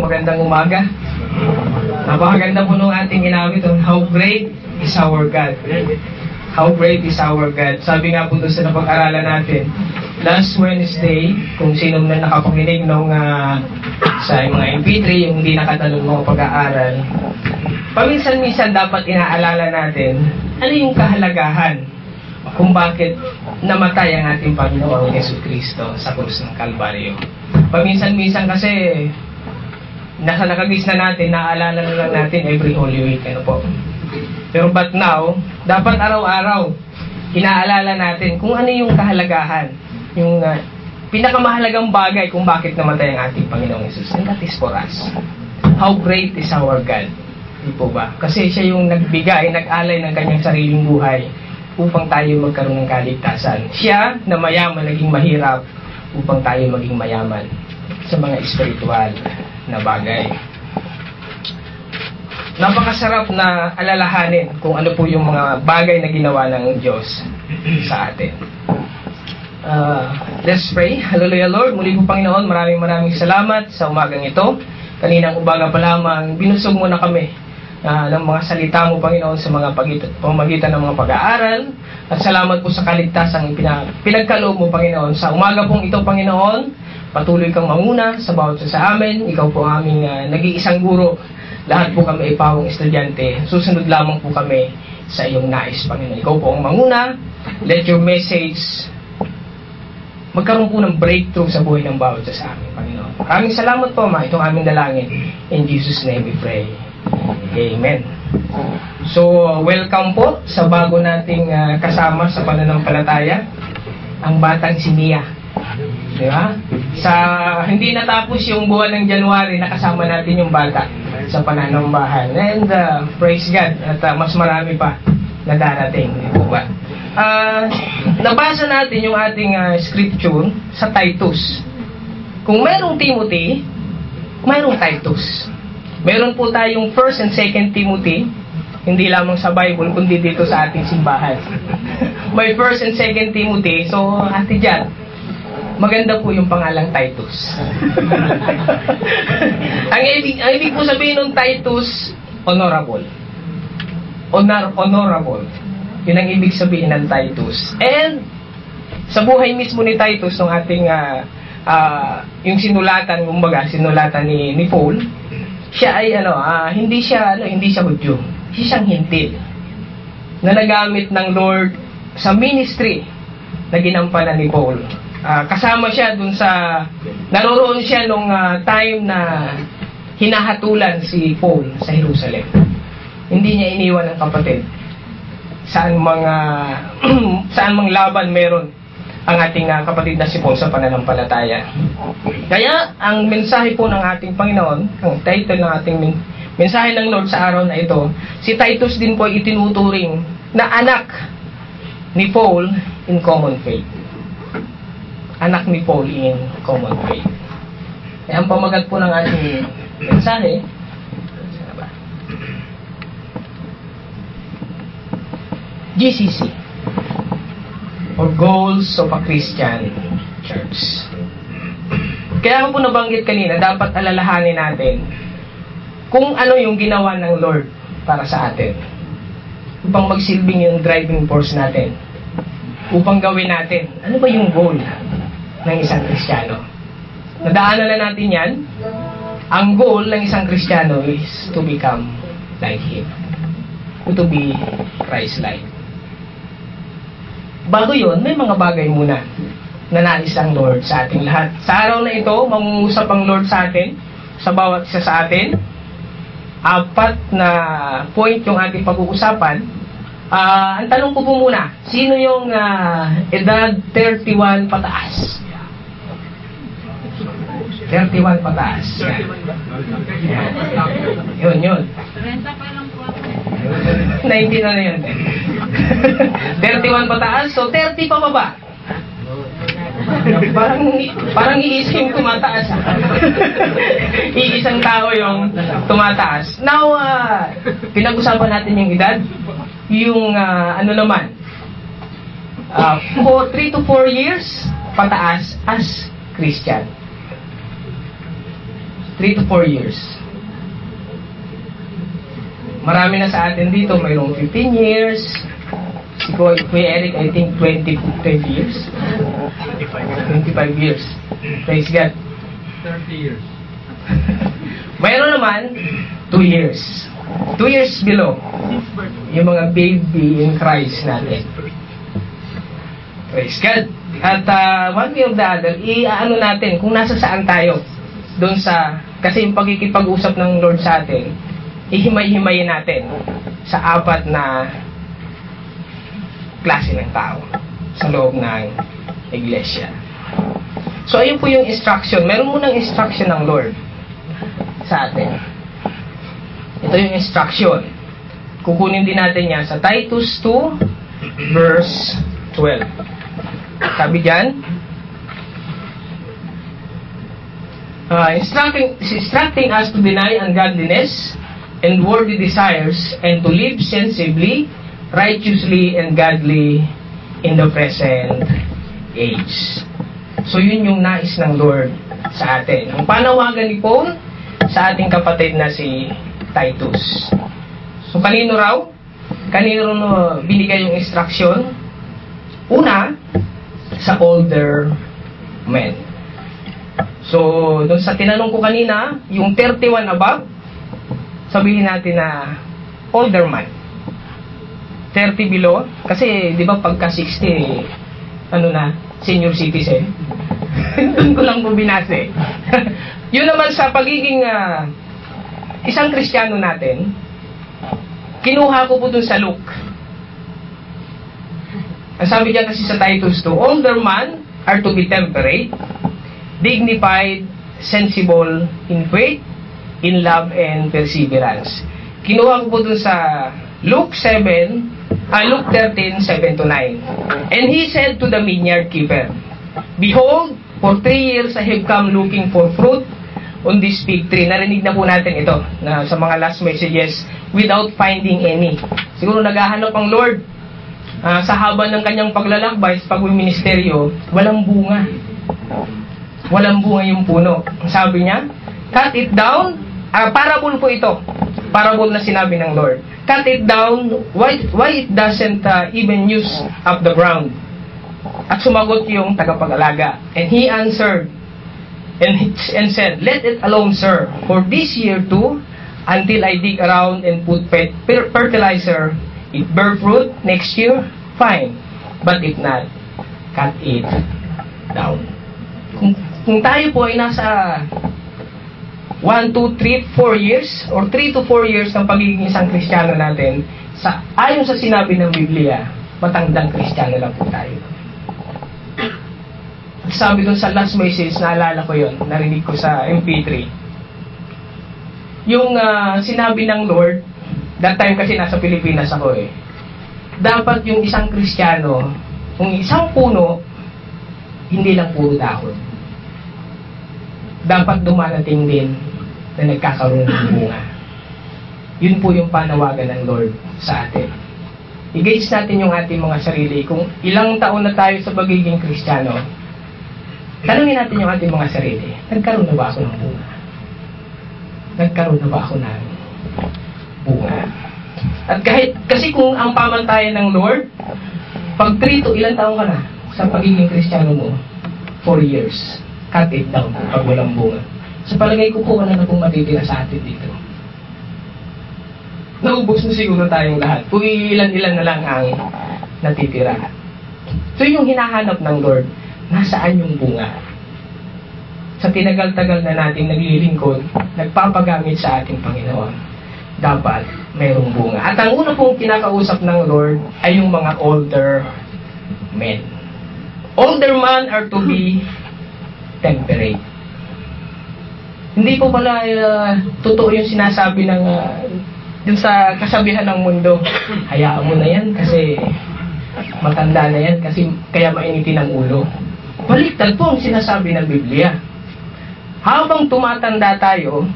Magandang umaga. Napakaganda po nung ating ginamit. How great is our God. How great is our God. Sabi nga po doon sa napag-aralan natin, last Wednesday, kung sino na nakapakinig nung sa mga MP3, yung hindi nakatanong mga pag-aaral, paminsan-minsan dapat inaalala natin ano yung kahalagahan kung bakit namatay ang ating Panginoong Jesucristo sa krus ng Kalbaryo. Paminsan-minsan kasi nasa nakagis na natin, naaalala na lang natin every Holy Week. Ano po? Pero but now, dapat araw-araw, inaalala natin kung ano yung kahalagahan, yung pinakamahalagang bagay kung bakit namatay ang ating Panginoong Jesus. And that is for us. How great is our God. Di po ba? Kasi siya yung nagbigay, nag-alay ng kanyang sariling buhay upang tayo magkaroon ng kaligtasan. Siya na mayaman, naging mahirap upang tayo maging mayaman sa mga espiritual na bagay. Napakasarap na alalahanin kung ano po yung mga bagay na ginawa ng Diyos sa atin. Let's pray. Hallelujah, Lord. Muli po, Panginoon, maraming salamat sa umagang ito. Kaninang umaga pa lamang, binusog mo na kami ng mga salita mo, Panginoon, sa mga pamagitan ng mga pag-aaral. At salamat po sa kaligtasang pinagkaloob mo, Panginoon. Sa umaga pong ito, Panginoon, patuloy kang manguna sa bawat sa amin. Ikaw po aming nag-iisang guro. Lahat po kami ay pawang estudyante. Susunod lamang po kami sa iyong nais, Panginoon. Ikaw po ang manguna. Let your message magkaroon po ng breakthrough sa buhay ng bawat sa amin, Panginoon. Maraming salamat po, Ma. Itong aming dalangin. In Jesus' name we pray. Amen. So, welcome po sa bago nating kasama sa pananampalataya, ang batang si Mia. Diba? Sa hindi natapos yung buwan ng January, nakasama natin yung bata sa pananambahan. And praise God, at mas marami pa na darating. Diba? Nabasa natin yung ating scripture sa Titus. Kung mayroong Timothy, mayroong Titus. Meron po tayong 1st and 2nd Timothy, hindi lamang sa Bible, kundi dito sa ating simbahan. May 1st and 2nd Timothy, so Ate Jan, maganda po yung pangalang Titus. ang ibig po sabihin ng Titus, honorable. Honorable. Yun ang ibig sabihin ng Titus. And sa buhay mismo ni Titus, ng ating yung sinulatan, kumbaga, sinulatan ni Paul, siya ay hindi siya Hudyo. Siya siyang Hintil na nagamit ng Lord sa ministry na ginampanan ni Paul. Kasama siya dun sa naroroon siya nung time na hinahatulan si Paul sa Jerusalem. Hindi niya iniwan ang kapatid. Saan mang laban meron ang ating kapatid na si Paul sa pananampalataya. Kaya ang mensahe po ng ating Panginoon, ang title ng ating mensahe ng Lord sa araw na ito, si Titus din po ay itinuturing na anak ni Paul in common faith. Anak ni Paul in common faith. Kaya ang pamagat po ng ating mensahe, GCC, or Goals of a Christian Church. Kaya po nabanggit kanina, dapat alalahanin natin kung ano yung ginawa ng Lord para sa atin, upang magsilbing yung driving force natin, upang gawin natin ano ba yung goal ng isang Kristiyano. Nadaanan na natin yan. Ang goal ng isang Kristiyano is to become like Him, to be Christ-like. Bago yun, may mga bagay muna na nais ang Lord sa ating lahat. Sa araw na ito, mangungusap ang Lord sa atin, sa bawat isa sa atin. 4 na point yung ating pag-uusapan. Ang tanong ko po muna, sino yung edad 31 pataas? 31 pataas. Yan. Yun. 19 na yun. 31 pataas, so 30 pa baba. Parang iisang tumataas. Iisang tao yung tumataas. Now, pinag-usapan natin yung edad. Yung ano naman, 3 to 4 years pataas as Christian. 3 3 to 4 years. Marami na sa atin dito, mayroong 15 years. Si Kuya Eric, I think 20 years. 25 years. Praise God. 30 years. Mayroon naman, 2 years. 2 years below. Yung mga baby in Christ natin. Praise God. At one way or the other, i-ano natin kung nasa saan tayo. Doon sa, kasi yung pagkikipag-usap ng Lord sa atin, ihimay-himayin natin sa 4 na klase ng tao sa loob ng iglesia. So, ayun po yung instruction. Meron munang instruction ng Lord sa atin. Ito yung instruction. Kukunin din natin yan sa Titus 2 verse 12. Sabi dyan, instructing us to deny ungodliness and worldly desires and to live sensibly, righteously, and godly in the present age. So yun yung nais ng Lord sa atin. Ang panawagan ni Paul sa ating kapatid na si Titus. So kanino raw? Kanino binigay yung instruction? Una, sa older men. So, doon sa tinanong ko kanina, yung 31 above, sabihin natin na older man. 30 below, kasi di ba pagka 60, ano na, senior citizen. Doon ko lang po binase. Yun naman sa pagiging isang Kristiyano natin, kinuha ko po doon sa Luke. Ang sabi diyan kasi sa Titus 2, older men are to be temperate, dignified, sensible in faith, in love, and perseverance. Kinuha ko po dun sa Luke 13, 7 to 9. And he said to the vineyard keeper, behold, for 3 years I have come looking for fruit on this fig tree. Narinig na po natin ito na sa mga last messages, without finding any. Siguro naghahanap ang Lord. Sa haba ng kanyang paglalakbay sa pagmiministeryo, walang bunga. Walang bunga yung puno. Sabi niya, cut it down. Parable po ito. Parable na sinabi ng Lord. Cut it down. Why it doesn't even use up the ground? At sumagot yung tagapag-alaga. And he answered and said, let it alone, sir, for this year too, until I dig around and put fertilizer. If bear fruit next year, fine. But if not, cut it down. Kung tayo po ay nasa 1, 2, 3, 4 years or 3 to 4 years ng pagiging isang Kristiyano natin, ayon sa sinabi ng Biblia, matandang Kristiyano lang po tayo. Sabi dun sa last message, naalala ko yun, narinig ko sa MP3. Yung sinabi ng Lord, that time kasi nasa Pilipinas ako dapat yung isang Kristiyano, kung isang puno, hindi lang puro dahon. Dapat dumarating din na nagkakaroon ng bunga. Yun po yung panawagan ng Lord sa atin. I-gauge natin yung ating mga sarili. Kung ilang taon na tayo sa pagiging Kristiyano, tanungin natin yung ating mga sarili. Nagkaroon na ba ako ng bunga? Nagkaroon na ba ako ng bunga? At kasi kung ang pamantayan ng Lord, pag 3 to ilang taon ka na sa pagiging Kristiyano mo, 4 years, cut it down pag walang bunga. Sa palagay ko po, wala na pong matitira sa atin dito. Naubos na siguro tayong lahat. Kung ilan-ilan na lang ang natitira. So yung hinahanap ng Lord, nasaan yung bunga? Sa tinagal-tagal na natin naglilingkod, nagpapagamit sa ating Panginoon, dapat mayroong bunga. At ang una pong kinakausap ng Lord ay yung mga older men. Older men are to be temperate. Hindi po pala totoo yung sinasabi ng dun sa kasabihan ng mundo. Hayaan mo na yan kasi matanda na yan kasi kaya mainitin ang ulo. Baliktad po ang sinasabi ng Biblia. Habang tumatanda tayo,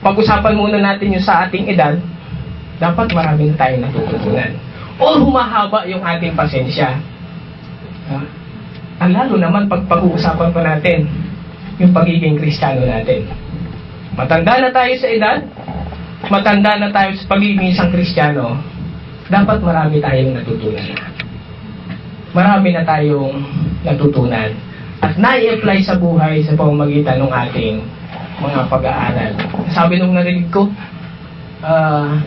pag-usapan muna natin yung sa ating edad, dapat maraming tayong natututunan. O humahaba yung ating pasensya. Ang lalo naman pag-uusapan pa natin yung pagiging Kristiyano natin. matanda na tayo sa edad, matanda na tayo sa pagiging isang Kristiyano, dapat marami tayong natutunan. Marami na tayong natutunan at nai-apply sa buhay sa pamamagitan ng ating mga pag-aaral. Sabi nung narinig ko,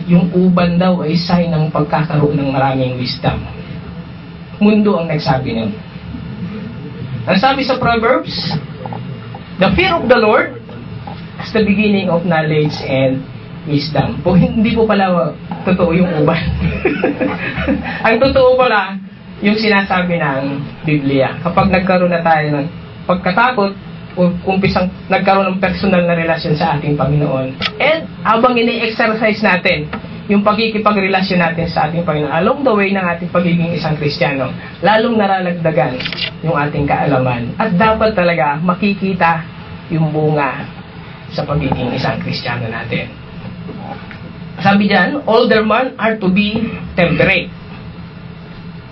yung uban daw ay sign ng pagkakaroon ng maraming wisdom. Mundo ang nagsabi nun. Ang sabi sa Proverbs, the fear of the Lord is the beginning of knowledge and wisdom. Hindi po pala totoo yung uban. Ang totoo pala, yung sinasabi ng Biblia. Kapag nagkaroon na tayo ng pagkatakot, o kumpisang nagkaroon ng personal na relasyon sa ating Panginoon. And habang ini-exercise natin yung pagkikipagrelasyon natin sa ating Panginoon, along the way ng ating pagiging isang Kristiyano, lalong naralagdagan yung ating kaalaman. At dapat talaga makikita yung bunga sa pagiging isang Kristiyano natin. Sabi diyan, older men are to be temperate.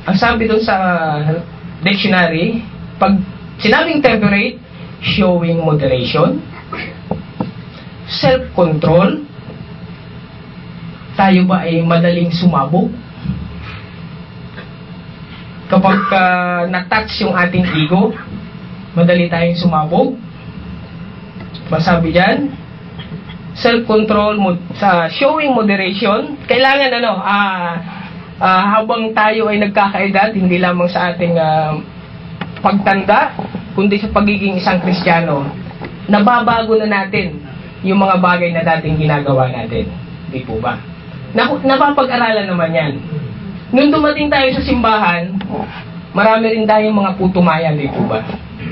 Ang sabi doon sa dictionary, pag sinabing temperate, showing moderation, self-control, tayo ba ay madaling sumabog? Kapag na-touch yung ating ego, madali tayong sumabog. Masabi dyan, self-control, sa showing moderation, kailangan habang tayo ay nagkakaedad, hindi lamang sa ating pagtanda, kundi sa pagiging isang Kristiyano, nababago na natin yung mga bagay na dating ginagawa natin. Di po ba? Napapag-aralan naman yan. Nung dumating tayo sa simbahan, marami rin tayong mga putumayan, di po ba?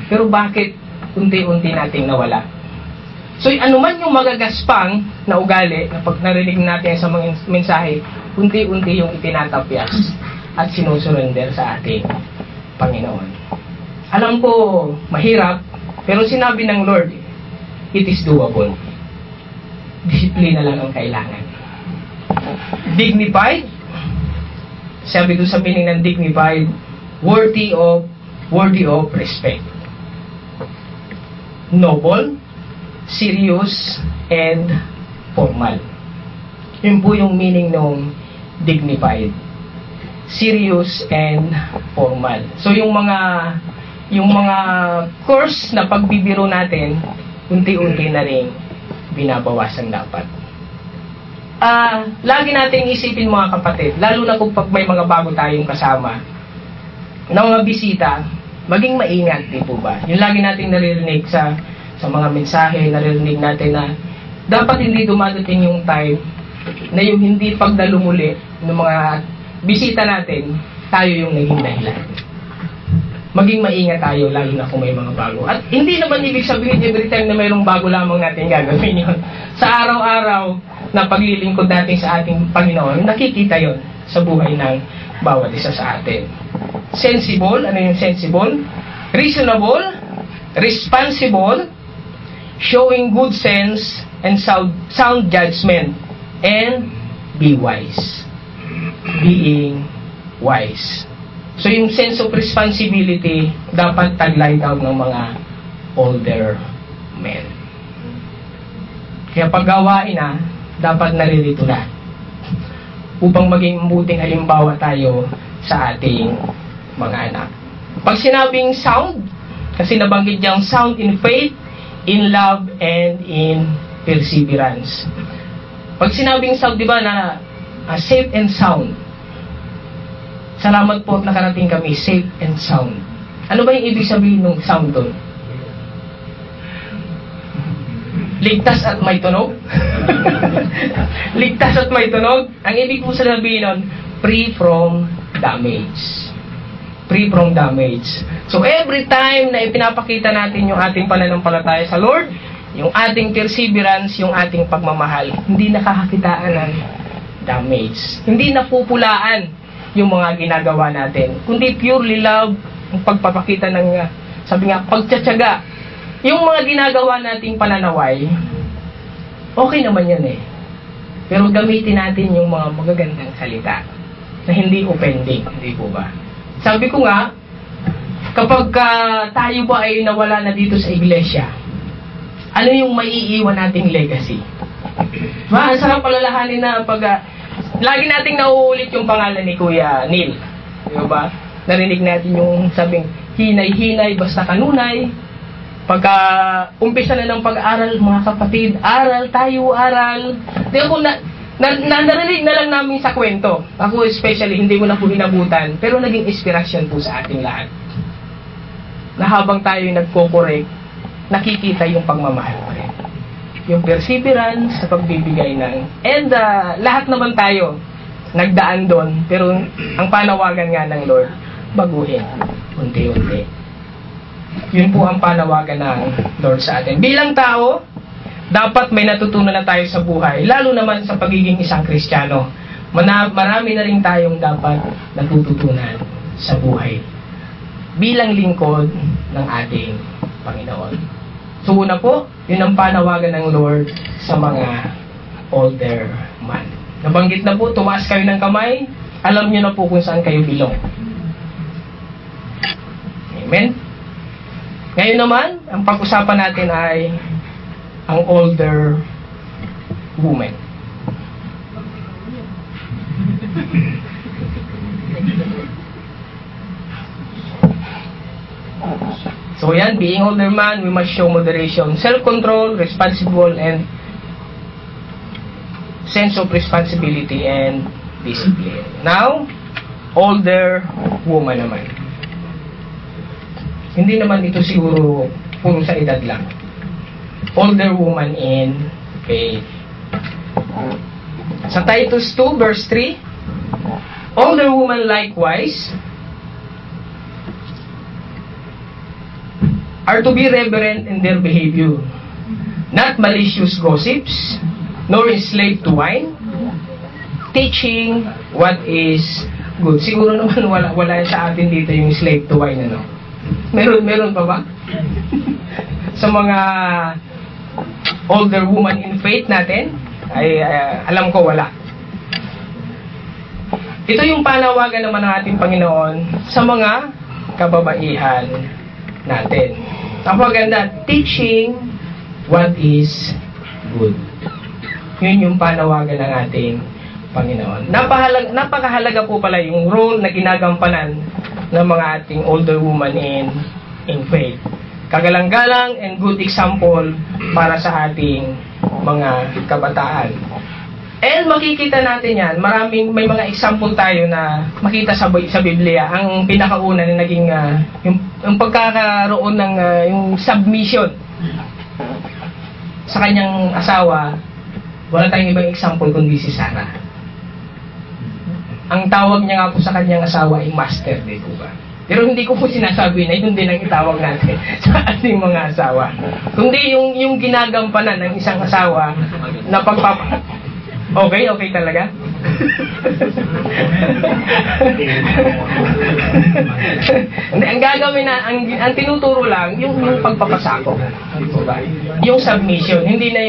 Pero bakit unti-unti nating nawala? So, anuman yung magagaspang na ugali, na pag narinig natin sa mga mensahe, unti-unti yung itinatapyas at sinusurrender sa ating Panginoon. Alam ko, mahirap, pero sinabi ng Lord, it is doable. Disiplina lang ang kailangan. Dignified, sabi doon sa meaning ng dignified, worthy of respect. Noble, serious, and formal. Yun po yung meaning ng dignified. Serious and formal. So yung mga course na pagbibiro natin, unti-unti na rin binabawasan dapat. Lagi nating isipin mga kapatid, lalo na kung pag may mga bago tayong kasama, na mga bisita, maging maingat, di po ba? Yung lagi nating naririnig sa mga mensahe, naririnig natin na dapat hindi dumadating yung time na yung hindi pagdalumuli ng mga bisita natin, tayo yung naging dahilan. Maging maingat tayo, lalo na kung may mga bago. At hindi naman ibig sabihin every time na mayroong bago lamang natin gagawin yun. Sa araw-araw na paglilingkod natin sa ating Panginoon, nakikita yon sa buhay ng bawat isa sa atin. Sensible, ano yung sensible? Reasonable, responsible, showing good sense and sound judgment, and be wise. Being wise. So yung sense of responsibility dapat taglay daw ng mga older men. Kaya paggawain na, dapat naririto na upang maging mabuting halimbawa tayo sa ating mga anak. Pag sinabing sound, kasi nabanggit niyang sound in faith, in love, and in perseverance. Pag sinabing sound, di ba, na safe and sound. Salamat po at nakarating kami, safe and sound. Ano ba yung ibig sabihin ng sound doon? Ligtas at may tunog? Ligtas at may tunog? Ang ibig po sabihin nun, free from damage. Free from damage. So every time na ipinapakita natin yung ating pananampalataya sa Lord, yung ating perseverance, yung ating pagmamahal, hindi nakakakitaan ng damage. Hindi napupulaan yung mga ginagawa natin, kundi purely love, yung pagpapakita ng, sabi nga, pagtsatsaga. Yung mga ginagawa nating pananaway, okay naman yan eh. Pero gamitin natin yung mga magagandang salita na hindi offending, hindi po ba? Sabi ko nga, kapag tayo ba ay nawala na dito sa iglesia, ano yung maiiwan nating legacy. Ang sarap palalahanin na pag lagi nating nauulit yung pangalan ni Kuya Neil. Di ba? Narinig natin yung sabing, hinay-hinay, basta kanunay. Pagka umpisa na ng pag-aaral, mga kapatid, aral tayo, aral. Di ako narinig na lang namin sa kwento. Ako especially, hindi ko na po inabutan, pero naging inspirasyon po sa ating lahat. Na habang tayo nagko-correct, nakikita yung pagmamahal pa rin. Yung perseverance sa pagbibigay ng... And lahat naman tayo nagdaan doon, pero ang panawagan nga ng Lord, baguhin, unti-unti. Yun po ang panawagan ng Lord sa atin. Bilang tao, dapat may natutunan na tayo sa buhay, lalo naman sa pagiging isang Kristiyano. Marami na rin tayong dapat natututunan sa buhay bilang lingkod ng ating Panginoon. So una po, yun ang panawagan ng Lord sa mga older man. Nabanggit na po, tumaas kayo ng kamay, alam nyo na po kung saan kayo bilong. Amen? Ngayon naman, ang pag-usapan natin ay ang older woman. So yan, being older man, we must show moderation, self-control, responsible, and sense of responsibility and discipline. Now, older woman naman. Hindi naman ito siguro puro sa edad lang. Older woman in faith. Sa Titus 2 verse 3, older woman likewise are to be reverent in their behavior, not malicious gossips, nor enslaved to wine, teaching what is good. Siguro naman wala sa atin dito yung slave to wine, ano? Meron pa ba? Sa mga older woman in faith natin, ay alam ko wala. Ito yung panawagan naman ng ating Panginoon sa mga kababaihan natin. Ang maganda, teaching what is good. Yun yung panawagan ng ating Panginoon. Napakahalaga po pala yung role na ginagampanan ng mga ating older woman in faith. Kagalang-galang and good example para sa ating mga kabataan. And makikita natin yan, may mga example tayo na makita sa Biblia. Ang pinakauna na naging yung pagkakaroon ng yung submission sa kanyang asawa, wala tayong ibang example kundi si Sarah. Ang tawag niya nga po sa kanyang asawa ay master, di po ba? Pero hindi ko po sinasabi na yun din ang itawag natin sa ating mga asawa. Kundi yung ginagampanan ng isang asawa na Okay talaga? Ang gagawin na, ang tinuturo lang, yung pagpapasakop. Yung submission, hindi na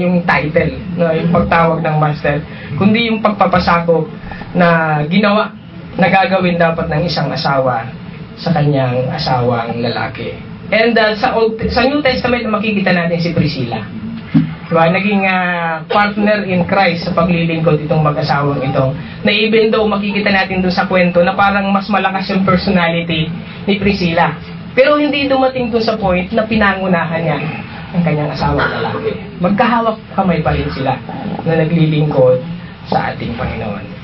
yung title, yung pagtawag ng master, kundi yung pagpapasakop na ginawa, na gagawin dapat ng isang asawa sa kanyang asawang lalaki. And sa New Testament, makikita natin si Priscilla. Diba? Naging partner in Christ sa paglilingkod itong mag-asawang ito. Na even though makikita natin doon sa kwento na parang mas malakas yung personality ni Priscilla. Pero hindi dumating doon sa point na pinangunahan niya ang kanyang asawang lalaki. Magkahawak kamay pa rin sila na naglilingkod sa ating Panginoon.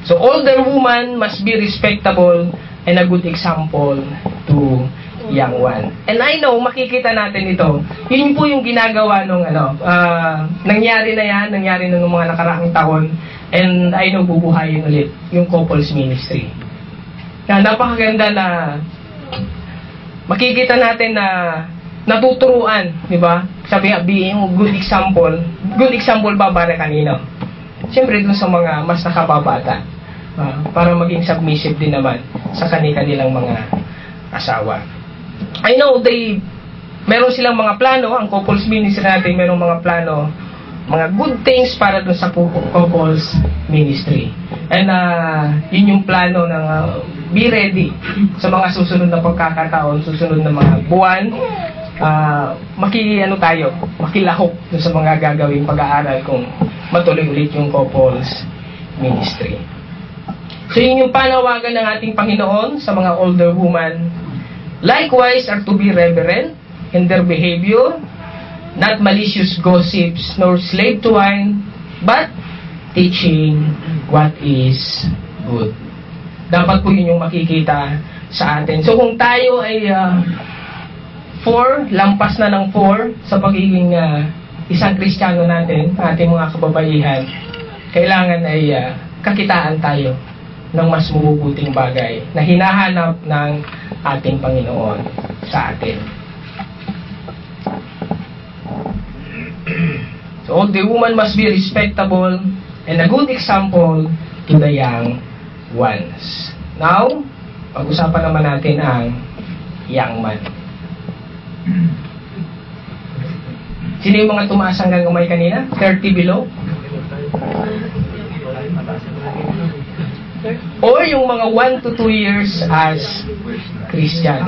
So older woman must be respectable and a good example to young one. And I know, makikita natin ito. Yun po yung ginagawa nung nangyari nung mga nakaraang taon. And I know, bubuhayin ulit yung couples ministry. Napakaganda na makikita natin na natuturuan, di ba? Sabi nga, being good example. Good example ba para kanino? Siyempre dun sa mga mas nakababata. Para maging submissive din naman sa kanilang mga asawa. I know meron silang mga plano, ang couples ministry natin, meron mga plano, mga good things para dun sa couples ministry. And yun yung plano ng be ready sa mga susunod na pagkakataon, susunod na mga buwan, makilahok dun sa mga gagawing pag-aaral kung matuloy ulit yung couples ministry. So yun yung panawagan ng ating Panginoon sa mga older woman. Likewise are to be reverent in their behavior, not malicious gossips, nor slave to wine, but teaching what is good. Dapat po yun yung makikita sa atin. So kung tayo ay 4, lampas na ng 4 sa pagiging isang Kristiyano natin, ating mga kababaihan, kailangan ay kakitaan tayo ng mas mabubuting bagay na hinahanap ng ating Panginoon sa atin. So the woman must be respectable and a good example to the young ones. Now, pag-usapan naman natin ang young man. Sino yung mga tumaas hanggang kamay kanina? 30 below? Or yung mga 1 to 2 years as Christian.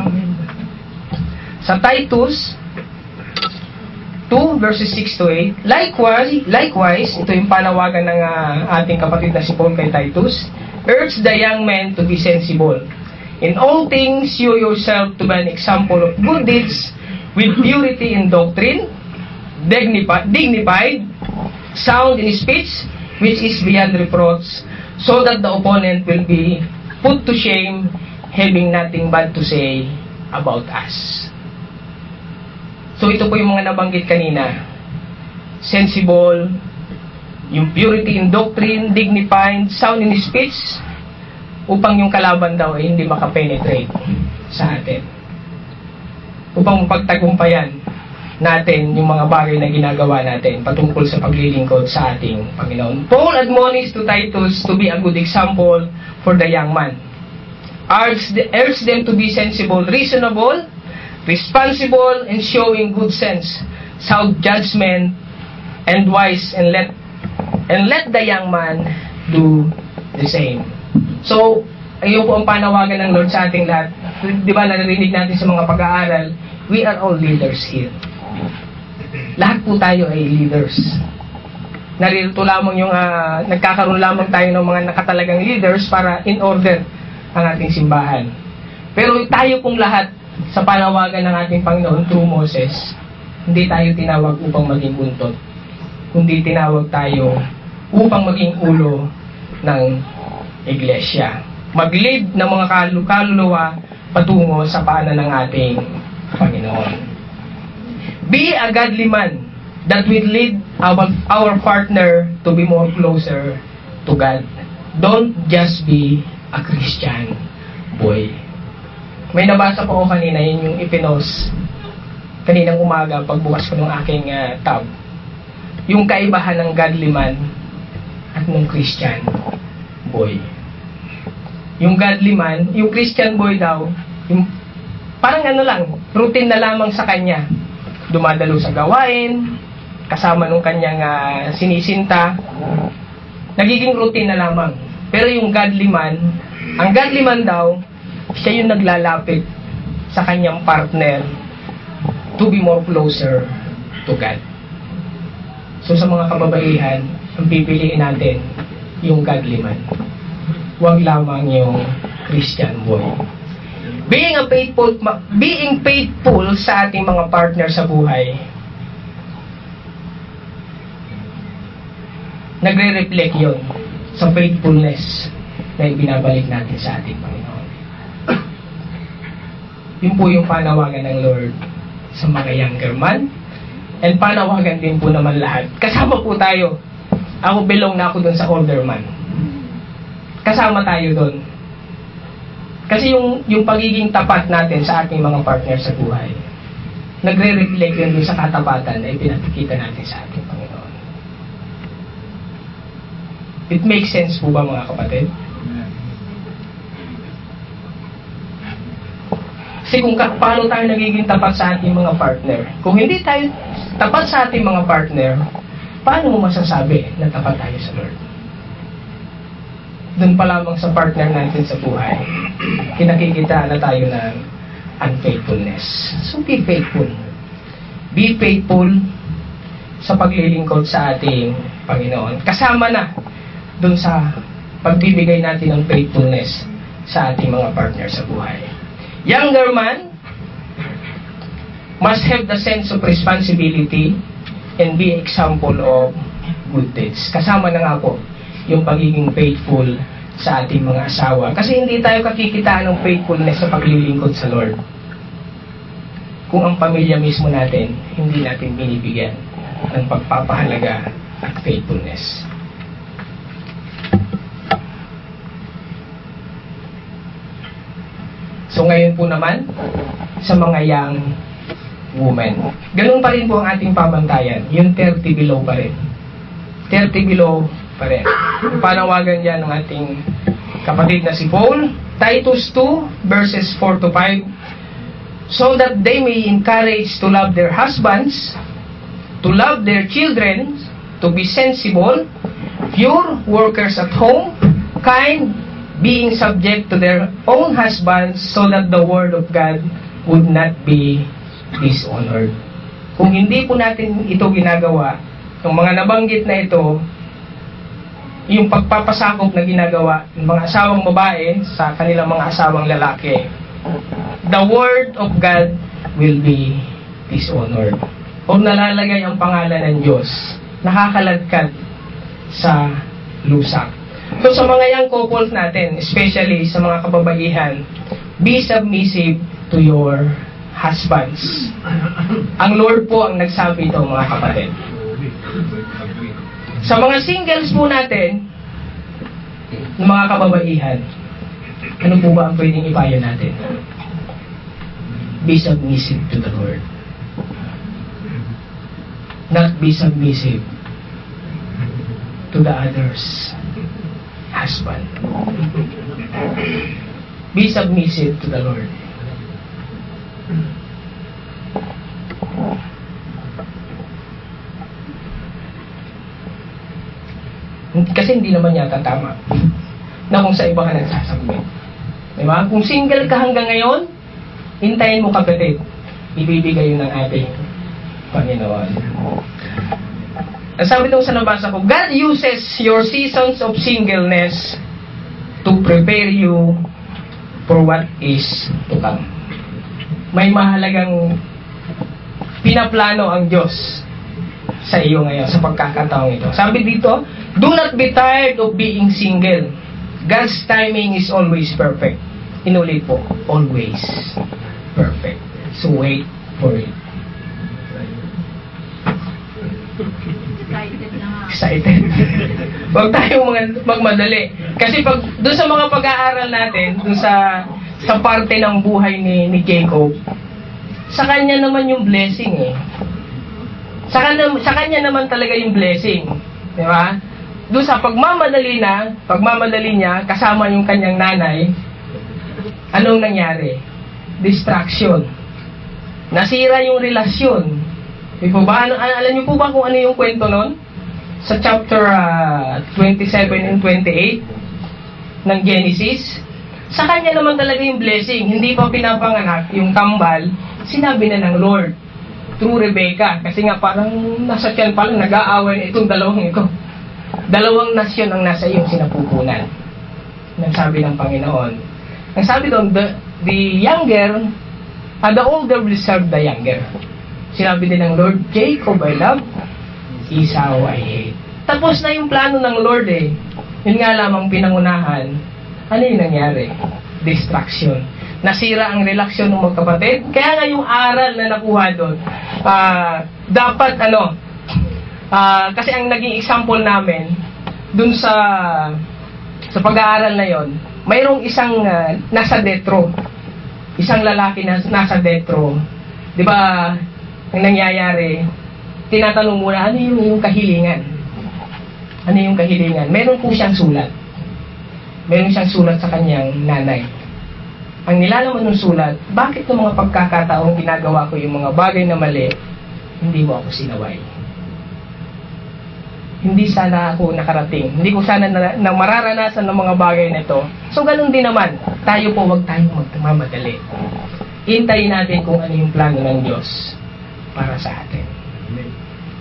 Sa Titus 2 verses 6 to 8, likewise, ito yung panawagan ng ating kapatid na si Paul kay Titus, urge the young men to be sensible. In all things, you yourself to be an example of good deeds, with purity in doctrine, dignified, sound in speech, which is beyond reproach, so that the opponent will be put to shame, having nothing bad to say about us. So ito po yung mga nabanggit kanina. Sensible, yung purity in doctrine, dignified, sound in speech, upang yung kalaban daw ay hindi makapenetrate sa atin. Upang mapagtagumpayan natin yung mga bagay na ginagawa natin patungkol sa paglilingkod sa ating Panginoon. Paul admonished to Titus to be a good example for the young man. Urge them to be sensible, reasonable, responsible, and showing good sense, sound judgment, and wise, and let the young man do the same. So, ayun po ang panawagan ng Lord sa ating lahat. Di ba, narinig natin sa mga pag-aaral, we are all leaders here. Lahat po tayo ay leaders. Naririto lamang yung, nagkakaroon lamang tayo ng mga nakatalagang leaders para in order ang ating simbahan. Pero tayo pong lahat, sa panawagan ng ating Panginoon through Moses, hindi tayo tinawag upang maging buntot, kundi tinawag tayo upang maging ulo ng iglesia. Mag-lead ng mga kaluluwa patungo sa paanan ng ating Panginoon. Be a godly man that will lead our partner to be more closer to God. Don't just be a Christian boy. May nabasa po ako kanina, yun yung ipinost kaninang umaga pagbukas ko ng aking tab. Yung kaibahan ng godly man at ng Christian boy. Yung godly man, yung Christian boy daw, yung parang routine na lamang sa kanya. Dumadalo sa gawain, kasama nung kanyang sinisinta, nagiging routine na lamang. Pero yung godly man, ang godly man daw, siya yung naglalapit sa kanyang partner to be more closer to God. So sa mga kababaihan, ang pipiliin natin yung godly man. Huwag lamang yung Christian boy. Being faithful sa ating mga partner sa buhay, nagre-reflect yun sa faithfulness na ibinabalik natin sa ating Panginoon. Yun po yung panawagan ng Lord sa mga younger man, and panawagan din po naman lahat. Kasama po tayo. Ako belong na ako dun sa older man. Kasama tayo dun. Kasi yung pagiging tapat natin sa ating mga partner sa buhay, nagre-reflect yun dun sa katapatan na ipinakikita natin sa ating Panginoon. It makes sense po ba, mga kapatid? Kasi kung paano tayo nagiging tapat sa ating mga partner, kung hindi tayo tapat sa ating mga partner, paano mo masasabi na tapat tayo sa Lord? Doon pa lamang sa partner natin sa buhay, kinakikita na tayo ng unfaithfulness. So be faithful be faithful sa paglilingkod sa ating Panginoon. Kasama na dun sa pagbibigay natin ng faithfulness sa ating mga partner sa buhay. Younger man must have the sense of responsibility and be example of good deeds. Kasama na nga po yung pagiging faithful sa ating mga asawa. Kasi hindi tayo kakikitaan ng faithfulness sa paglilingkod sa Lord kung ang pamilya mismo natin hindi natin binibigyan ng pagpapahalaga at faithfulness. So ngayon po naman, sa mga young women, ganun pa rin po ang ating pamantayan, yung 30 below pa rin. 30 below pa rin. Panawagan yan ng ating kapatid na si Paul, Titus 2, verses 4 to 5, so that they may encourage to love their husbands, to love their children, to be sensible, pure, workers at home, kind, being subject to their own husbands, so that the word of God would not be dishonored. Kung hindi po natin ito ginagawa, yung mga nabanggit na ito, yung pagpapasakop na ginagawa ng mga asawang babae sa kanilang mga asawang lalaki, the word of God will be dishonored. O nalalagay ang pangalan ng Diyos, nakakalagkad sa lusak. So sa mga young couples natin, especially sa mga kababaihan, be submissive to your husbands. Ang Lord po ang nagsabi ito, mga kapatid. Sa mga singles po natin, ng mga kababaihan, ano po ba ang pwedeng ipayo natin? Be submissive to the Lord. Not be submissive to the other's husband. Be submissive to the Lord. Kasi hindi naman yata tama na kung sa iba ka nagsasubmit. Diba? Kung single ka hanggang ngayon, hintayin mo kapatid, ibibigay yun ng ating Panginoon. Ang sabi nung sa nabasa ko, God uses your seasons of singleness to prepare you for what is to come. May mahalagang pinaplano ang Diyos sa iyo ngayon, sa pagkakataong ito. Sabi dito, do not be tired of being single. God's timing is always perfect. Inulit po, always perfect. So wait for it. Excited. Huwag tayong magmadali. Kasi pag doon sa mga pag-aaral natin, doon sa parte ng buhay ni Jacob, sa kanya naman yung blessing eh. Sa kanya naman talaga yung blessing. Di ba? Doon sa pagmamadali niya, kasama yung kanyang nanay, anong nangyari? Distraction. Nasira yung relasyon. Alam niyo po ba kung ano yung kwento nun? Sa chapter 27 and 28 ng Genesis, sa kanya naman talaga yung blessing. Hindi pa pinapanganak yung kambal, sinabi na ng Lord through Rebecca. Kasi nga parang nasa tiyan pa lang, nag-aaway na itong dalawang ito. Dalawang nasyon ang nasa iyong sinapupunan. Nagsabi ng Panginoon. Ang sabi doon, the younger, the older will serve the younger. Sinabi din ng Lord, Jacob I love, Esau I hate. Tapos na yung plano ng Lord eh. Yun nga lamang pinangunahan. Ano yung nangyari? Distraction. Nasira ang relasyon ng magkapatid. Kaya nga yung aral na nakuha doon, dapat kasi ang naging example namin dun sa pag-aaral na yon, mayroong isang nasa death row. Isang lalaki na nasa death row. 'Di ba? Ang nangyayari, tinatanong muna, ano yung kahilingan? Ano yung kahilingan? Meron po siyang sulat. Meron siyang sulat sa kanyang nanay. Ang nilalaman ng sulat, bakit ng mga pagkakataong ginagawa ko yung mga bagay na mali, hindi mo ako sinaway? Hindi sana ako nakarating. Hindi ko sana na mararanasan ng mga bagay na ito. So, ganun din naman. Tayo po, huwag tayong magmamadali. Hintayin natin kung ano yung plano ng Diyos. para sa atin.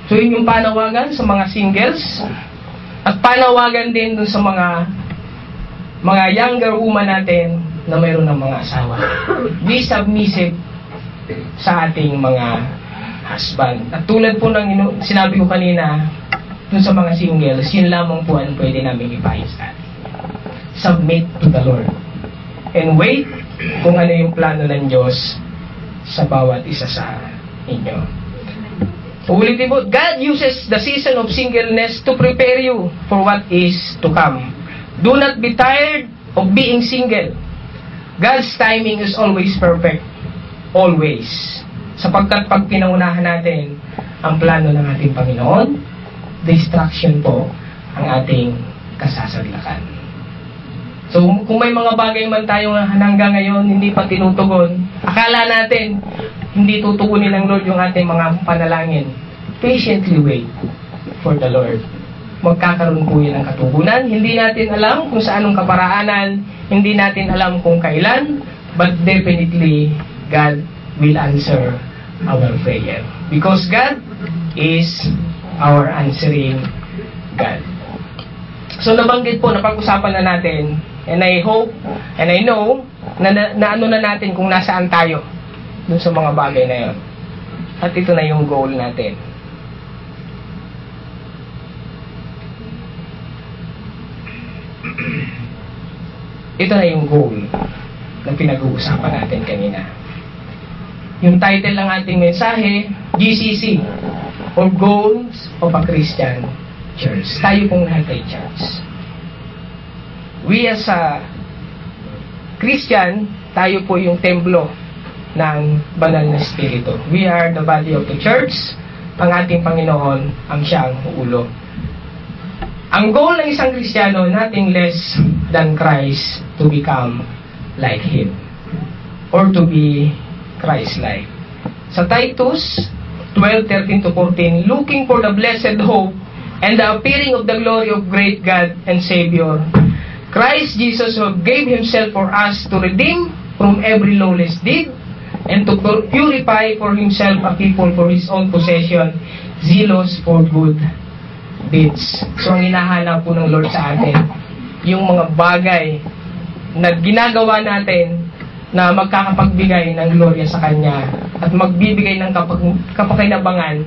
So yun yung panawagan sa mga singles at panawagan din dun sa mga younger woman natin na mayroon ng mga asawa. Be submissive sa ating mga husband. At tulad po ng sinabi ko kanina dun sa mga singles, yun lamang po ang pwede namin ipahis sa atin. Submit to the Lord. And wait kung ano yung plano ng Diyos sa bawat isa sa inyo. Ulitin po, God uses the season of singleness to prepare you for what is to come. Do not be tired of being single. God's timing is always perfect. Always. Sapagkat pag pinaunahan natin ang plano ng ating Panginoon, distraction po ang ating kasasaglakan. So, kung may mga bagay man tayo hanggang ngayon hindi pa tinutugon, akala natin hindi tutugunin ng Lord yung ating mga panalangin. Patiently wait for the Lord. Magkakaroon po yan ng katugunan. Hindi natin alam kung saan ang kaparaanan, hindi natin alam kung kailan, but definitely, God will answer our prayer. Because God is our answering God. So nabanggit po, napag-usapan na natin, and I hope, and I know, na ano na natin kung nasaan tayo dun sa mga bagay na yun. At ito na yung goal natin. Ito na yung goal na pinag-uusapan natin kanina. Yung title ng ating mensahe, GCC, or Goals of a Christian Church. Tayo pong lahat ay church. We as a Christian, tayo po yung templo ng banal na Espiritu. We are the body of the church. Ang ating Panginoon ang siyang ulo. Ang goal ng isang Kristiyano, nothing less than Christ to become like Him. Or to be Christ-like. Sa Titus 12:13-14, looking for the blessed hope and the appearing of the glory of great God and Savior, Christ Jesus, who gave Himself for us to redeem from every lawless deed and to purify for Himself a people for His own possession, zealous for good deeds. So ang hinahanap po ng Lord sa atin, yung mga bagay na ginagawa natin na magkakapagbigay ng gloria sa Kanya at magbibigay ng kapakinabangan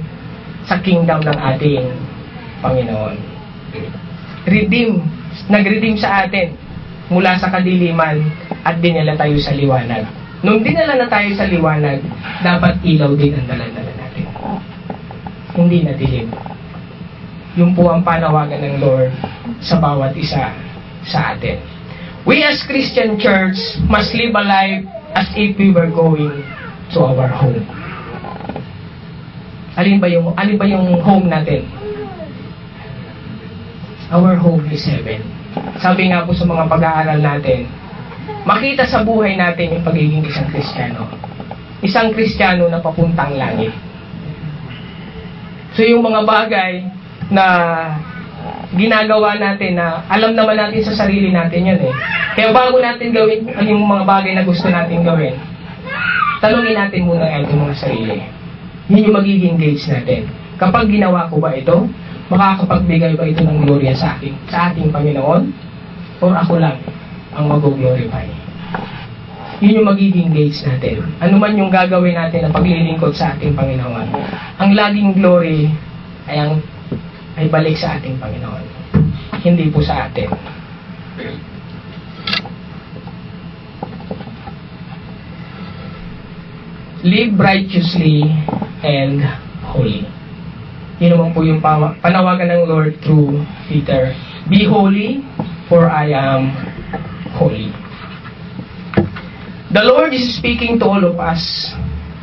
sa kingdom ng ating Panginoon. Nag-redeem sa atin mula sa kadiliman at dinala tayo sa liwanag. Nung dinala na tayo sa liwanag, dapat ilaw din ang dala-dala natin. Hindi na dilim. Yun po ang panawagan ng Lord sa bawat isa sa atin. We as Christian church must live a life as if we were going to our home. Alin ba yung home natin? Our home is heaven. Sabi nga po sa mga pag-aaral natin, makita sa buhay natin yung pagiging isang Kristiyano. Isang Kristiyano na papuntang langit. So yung mga bagay na ginagawa natin na alam naman natin sa sarili natin yan eh. Kaya bago natin gawin yung mga bagay na gusto natin gawin, tanungin natin muna ang ating mga sarili. Yun yung magiging gauge natin. Kapag ginawa ko ba ito, makakapagbigay ba ito ng gloria sa ating Panginoon? Or ako lang ang mag-glorify? Yun yung magiging gauge natin. Ano man yung gagawin natin na paglilingkod sa ating Panginoon, ang laging glory ay balik sa ating Panginoon. Hindi po sa atin. Live righteously and holy. Yun naman po yung panawagan ng Lord through Peter. Be holy, for I am holy. The Lord is speaking to all of us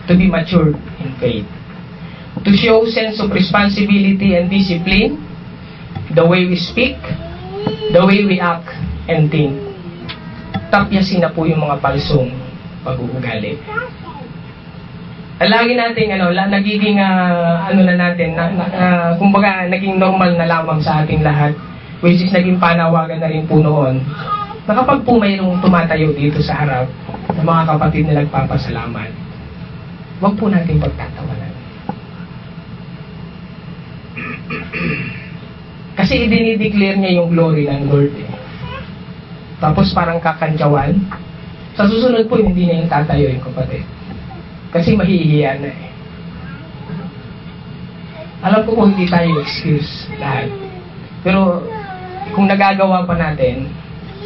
to be matured in faith, to show sense of responsibility and discipline, the way we speak, the way we act and think. Tapyasin na po yung mga palsong pag-uugali. Lagi natin nagiging kumbaga naging normal na lamang sa ating lahat, which is naging panawagan na rin po noon. Na kapag po mayroong tumatayo dito sa harap ng mga kapatid na nagpapasalamat, wag po natin pagtatawanan. Kasi idinideclare niya yung glory ng Lord eh. Tapos parang kakantyawan. Sa susunod po, hindi na yung tatayo yung kapatid. Kasi mahihiya na eh. Alam ko po hindi tayo excuse lahat. Pero kung nagagawa pa natin,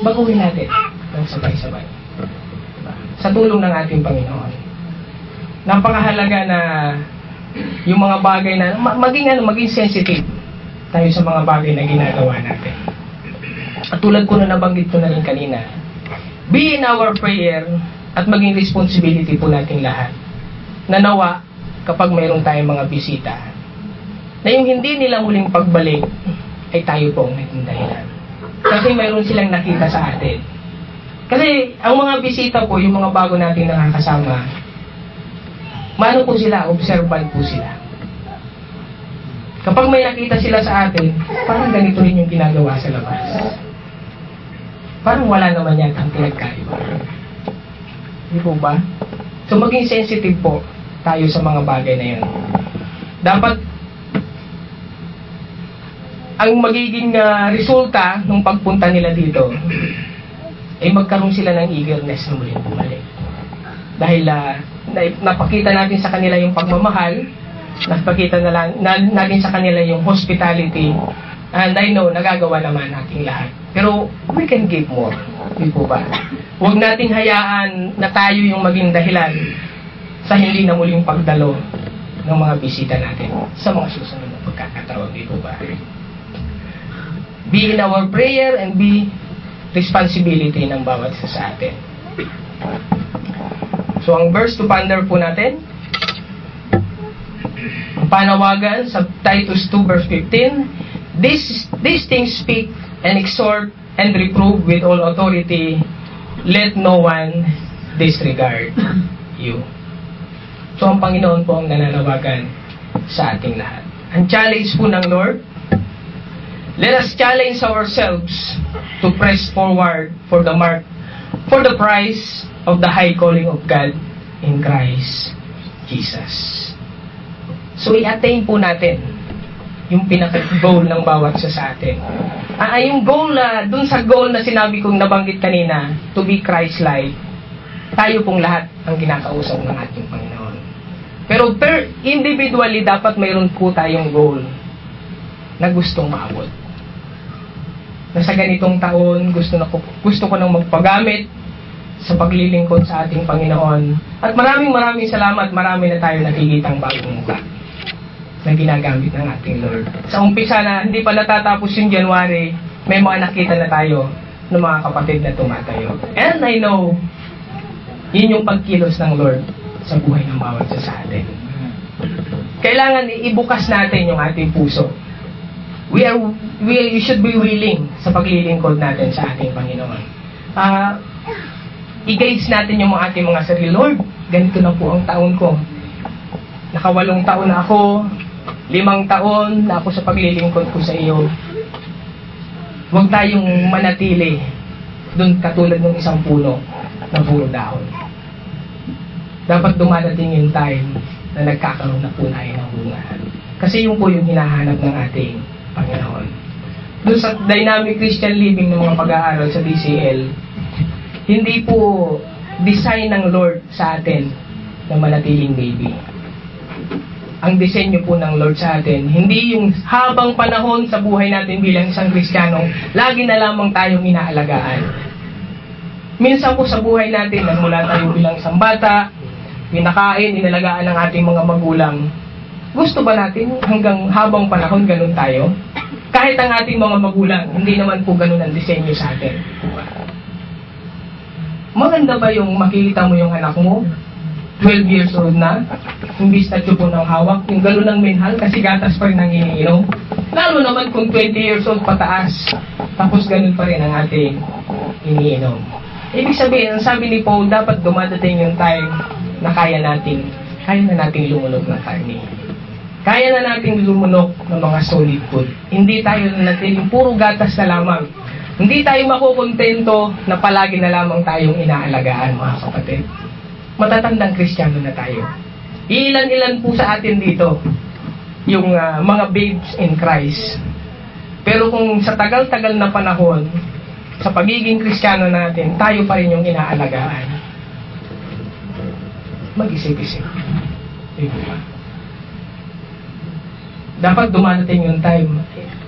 baguhin natin ng sabay-sabay. Diba? Sa tulong ng ating Panginoon. Napakahalaga na yung mga bagay na maging sensitive tayo sa mga bagay na ginagawa natin. At tulad ko na nabanggit ko na rin kanina, be in our prayer at maging responsibility po natin lahat. Nanawa kapag mayroon tayong mga bisita na yung hindi nila muling pagbalik ay tayo po ang naging dahilan. Kasi mayroon silang nakita sa atin. Kasi ang mga bisita po, yung mga bago natin nakakasama, maano po sila, observant po sila. Kapag may nakita sila sa atin, parang ganito rin yung ginagawa sa labas. Parang wala naman yata ang pinagkaiba. Hindi po ba? So maging sensitive po tayo sa mga bagay na yun. Dapat ang magiging resulta ng pagpunta nila dito ay magkaroon sila ng eagerness na muling bumalik. Dahil napakita natin sa kanila yung pagmamahal, napakita natin sa kanila yung hospitality, and I know, nagagawa naman natin lahat. Pero we can give more. Di po ba? Huwag nating hayaan na tayo yung maging dahilan sa hindi na muling pagdalo ng mga bisita natin sa mga susunod na pagkakataon. Di po ba? Be in our prayer and be responsibility ng bawat isa sa atin. So, ang verse to ponder po natin, ang panawagan sa Titus 2 verse 15, These things speak and exhort and reprove with all authority, let no one disregard you. So, ang Panginoon po ang nananawagan sa ating lahat. Ang challenge po ng Lord, let us challenge ourselves to press forward for the mark, for the prize of the high calling of God in Christ Jesus. So, i-attain po natin yung pinaka-goal ng bawat isa sa atin. Yung goal na, dun sa goal na sinabi kong nabanggit kanina, to be Christ-like, tayo pong lahat ang kinakausap ng ating Panginoon. Pero individually, dapat mayroon po tayong goal na gustong maabot. Na sa ganitong taon, gusto ko nang magpagamit sa paglilingkod sa ating Panginoon. At maraming salamat, marami na tayo nakikitang bagong mukha na ginagamit ng ating Lord. Sa umpisa na hindi pa natatapos yung January, may mga nakita na tayo ng mga kapatid na tumatayo. And I know, yun yung pagkilos ng Lord sa buhay ng bawat isa sa atin. Kailangan ibukas natin yung ating puso. We should be willing sa paglilingkod natin sa ating Panginoon. I-gauge natin yung ating mga sarili. Lord, ganito na po ang taon ko. 8 taon na ako, 5 taon na ako sa paglilingkod ko sa iyo. Huwag tayong manatili doon katulad ng isang puno na puro dahon. Dapat dumadating yung time na nagkakaroon na po tayo ng bunga. Kasi yun po yung hinahanap ng ating Panginoon. Doon sa Dynamic Christian Living ng mga pag-aaral sa DCL, hindi po design ng Lord sa atin na manatiling baby. Ang disenyo po ng Lord sa atin, hindi yung habang panahon sa buhay natin bilang isang Kristiyano, lagi na lamang tayong inaalagaan. Minsan po sa buhay natin, mula tayo bilang isang bata, pinakain, inalagaan ng ating mga magulang. Gusto ba natin hanggang habang panahon ganun tayo? Kahit ang ating mga magulang, hindi naman po ganun ang disenyo sa atin. Maganda ba yung makikita mo yung anak mo, 12 years old na, imbis na tsupo ng hawak, yung ganun ang minhal kasi gatas pa rin ang iniinom? Lalo naman kung 20 years old pataas, tapos ganun pa rin ang ating iniinom. Ibig sabihin, ang sabi ni Paul, dapat dumadating yung time na kaya na nating lumunok ng karne. Kaya na nating lumunok ng mga solid food. Hindi tayo natin puro gatas na lamang. Hindi tayo makukontento na palagi na lamang tayong inaalagaan, mga kapatid. Matatandang Kristiyano na tayo. Ilan-ilan po sa atin dito yung mga babes in Christ. Pero kung sa tagal-tagal na panahon, sa pagiging Kristiyano natin, tayo pa rin yung inaalagaan. Mag-isip-isip. Diba? Dapat dumarating yung time,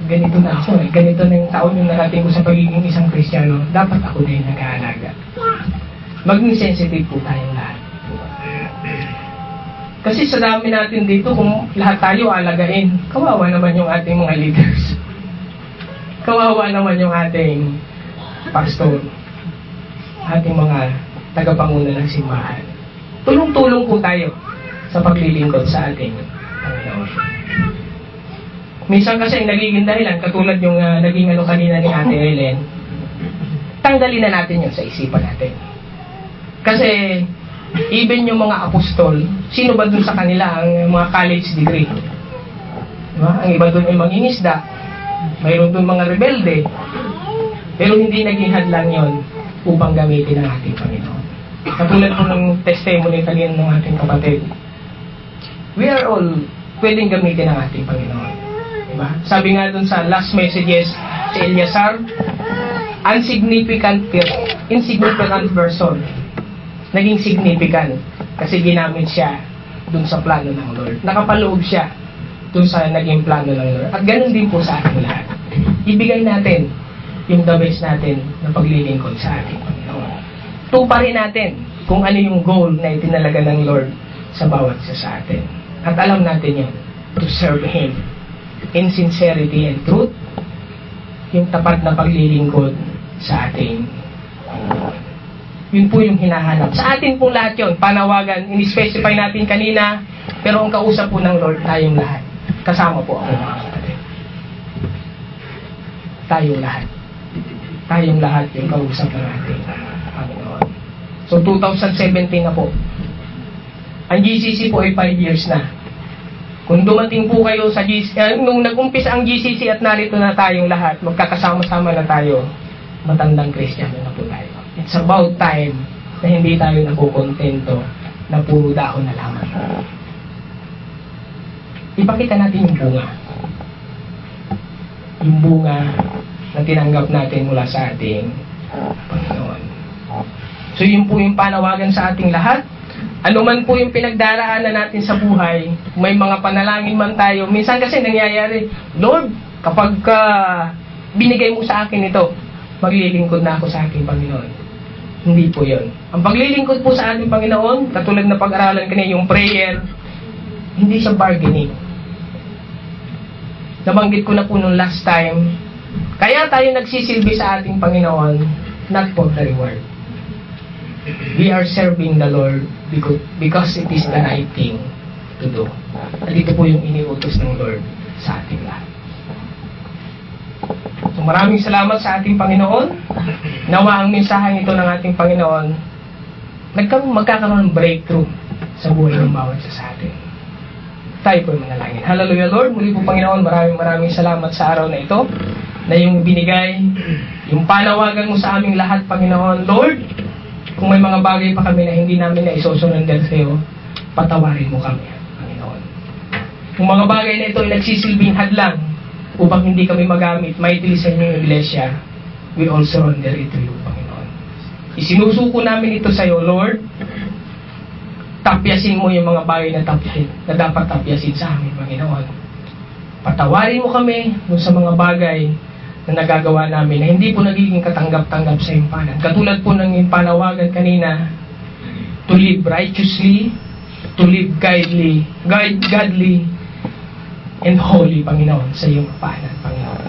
ganito na ako ganito na yung taon yung narating ko sa pagiging isang Kristiyano, dapat ako na yung nag-aalaga. Maging sensitive po tayong lahat. Kasi sa dami natin dito, kung lahat tayo alagain, kawawa naman yung ating mga leaders. Kawawa naman yung ating pastor, ating mga tagapanguna ng simbahan. Tulong-tulong po tayo sa paglilingkod sa ating Panginoon. Minsan kasi nagiging dahilan, katulad yung naging kanina ni Ate Ellen, tanggalin na natin yun sa isipan natin. Kasi even yung mga apostol, sino ba dun sa kanila ang mga college degree? Diba? Ang iba dun ay mangingisda, mayroon dun mga rebelde, pero hindi naging hadlang yon upang gamitin ang ating Panginoon. Katulad po ng testimony kanina ng ating kapatid, we are all pwedeng gamitin ang ating Panginoon. Diba? Sabi nga dun sa last messages si Eliasar, insignificant person, naging significant kasi ginamit siya dun sa plano ng Lord. Nakapaloob siya dun sa naging plano ng Lord. At ganun din po sa ating lahat. Ibigay natin yung the best natin na paglilingkod sa ating Panginoon. Tuparin natin kung ano yung goal na itinalaga ng Lord sa bawat isa sa atin. At alam natin yun, to serve Him in sincerity and truth, yung tapat na paglilingkod sa ating Panginoon. Yun po yung hinahanap. Sa atin po lahat yun, panawagan, in-specify natin kanina, pero ang kausap po ng Lord, tayong lahat. Kasama po ako mga kapatid. Tayong lahat. Tayong lahat yung kausap ng ating Panginoon. So 2017 na po. Ang GCC po ay 5 years na. Kung dumating po kayo sa GCC, nung nag-umpisa ang GCC at narito na tayong lahat, magkakasama-sama na tayo, matandang Kristiyano na po tayo. It's about time na hindi tayo nakukontento na puro dahon na lamang. Ipakita natin yung bunga. Yung bunga na tinanggap natin mula sa ating Panginoon. So yun po yung panawagan sa ating lahat. Ano man po yung pinagdaraanan natin sa buhay, may mga panalangin man tayo. Minsan kasi nangyayari, Lord, kapag binigay mo sa akin ito, maglilingkod na ako sa aking Panginoon. Hindi po yun. Ang paglilingkod po sa ating Panginoon, katulad na pag-aralan kanina yung prayer, hindi siya bargaining. Nabanggit ko na po nung last time, kaya tayo nagsisilbi sa ating Panginoon, not for the reward. We are serving the Lord because it is the right thing to do. At ito po yung iniutos ng Lord sa ating lahat. So maraming salamat sa ating Panginoon. Nawa ang mensaheng ito ng ating Panginoon magkakaroon ng breakthrough sa buhay ng bawat isa sa atin. Tayo po manalangin. Hallelujah Lord, muli po Panginoon, maraming salamat sa araw na ito na yung binigay, yung panawagan mo sa aming lahat Panginoon. Lord, kung may mga bagay pa kami na hindi namin na isusurrender sa iyo, patawarin mo kami Panginoon. Kung mga bagay na ito ay nagsisilbing hadlang upang hindi kami magamit mightily sa inyong iglesia, we all surrender it to you, Panginoon. Isinusuko namin ito sa iyo, Lord. Tapyasin mo yung mga bagay na dapat tapyasin sa amin, Panginoon. Patawarin mo kami sa mga bagay na nagagawa namin na hindi po nagiging katanggap-tanggap sa impanan. Katulad po ng panawagan kanina, to live righteously, to live godly, and holy, Panginoon, sa iyong kapanan, Panginoon.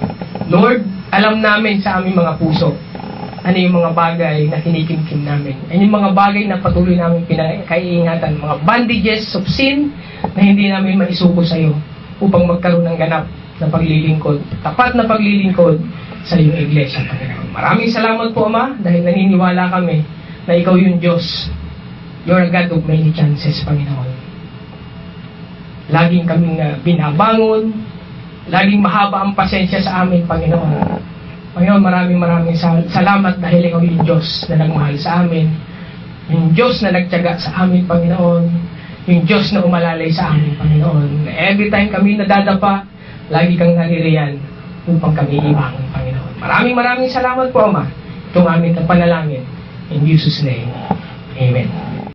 Lord, alam namin sa aming mga puso, ano yung mga bagay na kinikimkim namin. Ano yung mga bagay na patuloy namin pinakaiingatan, mga bandages of sin na hindi namin maisuko sa iyo upang magkaroon ng ganap na paglilingkod, tapat na paglilingkod sa iyong iglesia, Panginoon. Maraming salamat po, Ama, dahil naniniwala kami na ikaw yung Diyos. You're a God of many chances, Panginoon. Laging kaming binabangon, laging mahaba ang pasensya sa amin, Panginoon. Panginoon, maraming salamat dahil ikaw yung Diyos na nagmahal sa amin, yung Diyos na nagtiyaga sa amin, Panginoon, yung Diyos na umalalay sa amin, Panginoon. Every time kami nadadapa, lagi kang naririyan upang kami ibangon, Panginoon. Maraming salamat po, Ama. Itong aming panalangin. In Jesus' name, Amen.